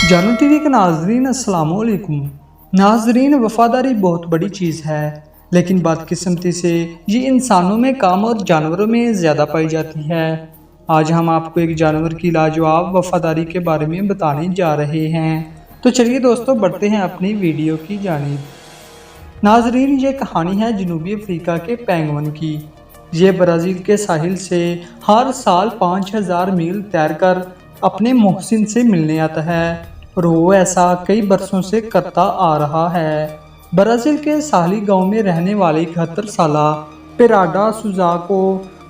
جانو T V کے ناظرین السلام علیکم۔ ناظرین، وفاداری بہت بڑی چیز ہے، لیکن بدقسمتی سے یہ انسانوں میں کم اور جانوروں میں زیادہ پائی جاتی ہے۔ آج ہم آپ کو ایک جانور کی لاجواب وفاداری کے بارے میں بتانے جا رہے ہیں، تو چلیے دوستو بڑھتے ہیں اپنی ویڈیو کی جانب۔ ناظرین، یہ کہانی ہے جنوبی افریقہ کے پینگوئن کی۔ یہ برازیل کے ساحل سے ہر سال 5000 میل تیر کر اپنے محسن سے ملنے آتا ہے، اور وہ ایسا کئی برسوں سے کرتا آ رہا ہے۔ برازیل کے ساحلی گاؤں میں رہنے والی 71 سالہ پیراڈا سوزا کو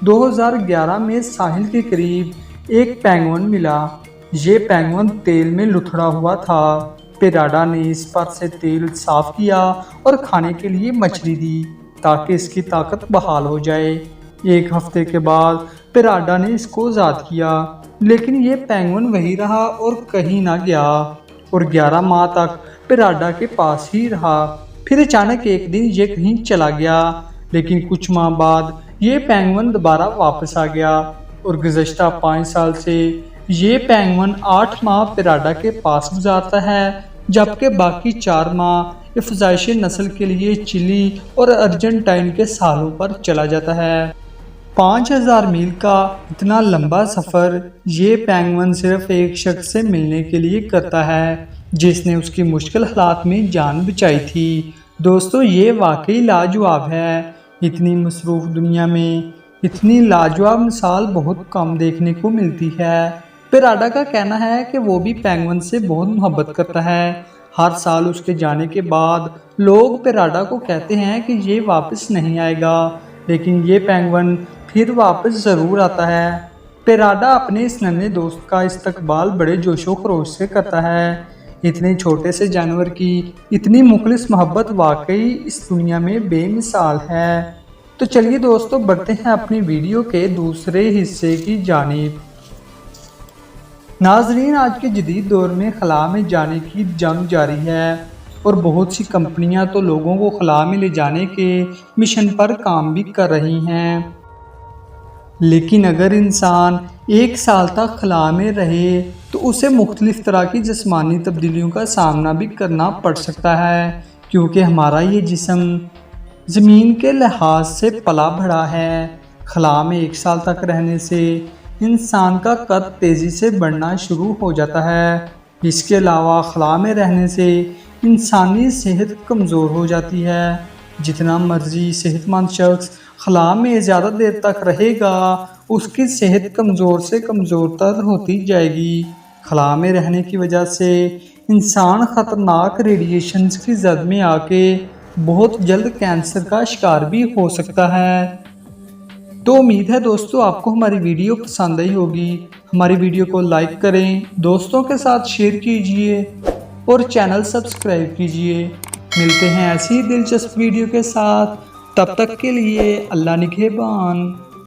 2011 میں ساحل کے قریب ایک پینگوئن ملا۔ یہ پینگوئن تیل میں لتھڑا ہوا تھا۔ پیراڈا نے اس پر سے تیل صاف کیا اور کھانے کے لیے مچھلی دی تاکہ اس کی طاقت بحال ہو جائے۔ ایک ہفتے کے بعد پیراڈا نے اس کو ذات کیا، لیکن یہ پینگوئن وہی رہا اور کہیں نہ گیا، اور 11 ماہ تک پیراڈا کے پاس ہی رہا۔ پھر اچانک ایک دن یہ کہیں چلا گیا، لیکن کچھ ماہ بعد یہ پینگوئن دوبارہ واپس آ گیا، اور گزشتہ 5 سال سے یہ پینگوئن 8 ماہ پیراڈا کے پاس گزارتا ہے، جبکہ باقی 4 ماہ افزائش نسل کے لیے چلی اور ارجنٹائن کے ساحلوں پر چلا جاتا ہے۔ 5000 میل کا اتنا لمبا سفر یہ پینگوئن صرف ایک شخص سے ملنے کے لیے کرتا ہے، جس نے اس کی مشکل حالات میں جان بچائی تھی۔ دوستو، یہ واقعی لاجواب ہے۔ اتنی مصروف دنیا میں اتنی لاجواب مثال بہت کم دیکھنے کو ملتی ہے۔ پیراڈا کا کہنا ہے کہ وہ بھی پینگوئن سے بہت محبت کرتا ہے۔ ہر سال اس کے جانے کے بعد لوگ پیراڈا کو کہتے ہیں کہ یہ واپس نہیں آئے گا، لیکن یہ پینگوئن پھر واپس ضرور آتا ہے۔ پیراڈا اپنے اس ننھے دوست کا استقبال بڑے جوش و خروش سے کرتا ہے۔ اتنے چھوٹے سے جانور کی اتنی مخلص محبت واقعی اس دنیا میں بے مثال ہے۔ تو چلیے دوستو بڑھتے ہیں اپنی ویڈیو کے دوسرے حصے کی جانب۔ ناظرین، آج کے جدید دور میں خلا میں جانے کی جنگ جاری ہے، اور بہت سی کمپنیاں تو لوگوں کو خلا میں لے جانے کے مشن پر کام بھی کر رہی ہیں۔ لیکن اگر انسان 1 سال تک خلا میں رہے تو اسے مختلف طرح کی جسمانی تبدیلیوں کا سامنا بھی کرنا پڑ سکتا ہے، کیونکہ ہمارا یہ جسم زمین کے لحاظ سے پلا بڑھا ہے۔ خلا میں 1 سال تک رہنے سے انسان کا قد تیزی سے بڑھنا شروع ہو جاتا ہے۔ اس کے علاوہ خلا میں رہنے سے انسانی صحت کمزور ہو جاتی ہے۔ جتنا مرضی صحت مند شخص خلا میں زیادہ دیر تک رہے گا، اس کی صحت کمزور سے کمزور تر ہوتی جائے گی۔ خلا میں رہنے کی وجہ سے انسان خطرناک ریڈیشنز کی زد میں آ کے بہت جلد کینسر کا شکار بھی ہو سکتا ہے۔ تو امید ہے دوستو آپ کو ہماری ویڈیو پسند آئی ہوگی۔ ہماری ویڈیو کو لائک کریں، دوستوں کے ساتھ شیئر کیجئے اور چینل سبسکرائب کیجئے۔ ملتے ہیں ایسی ہی دلچسپ ویڈیو کے ساتھ، تب تک کے لیے اللہ نگہبان۔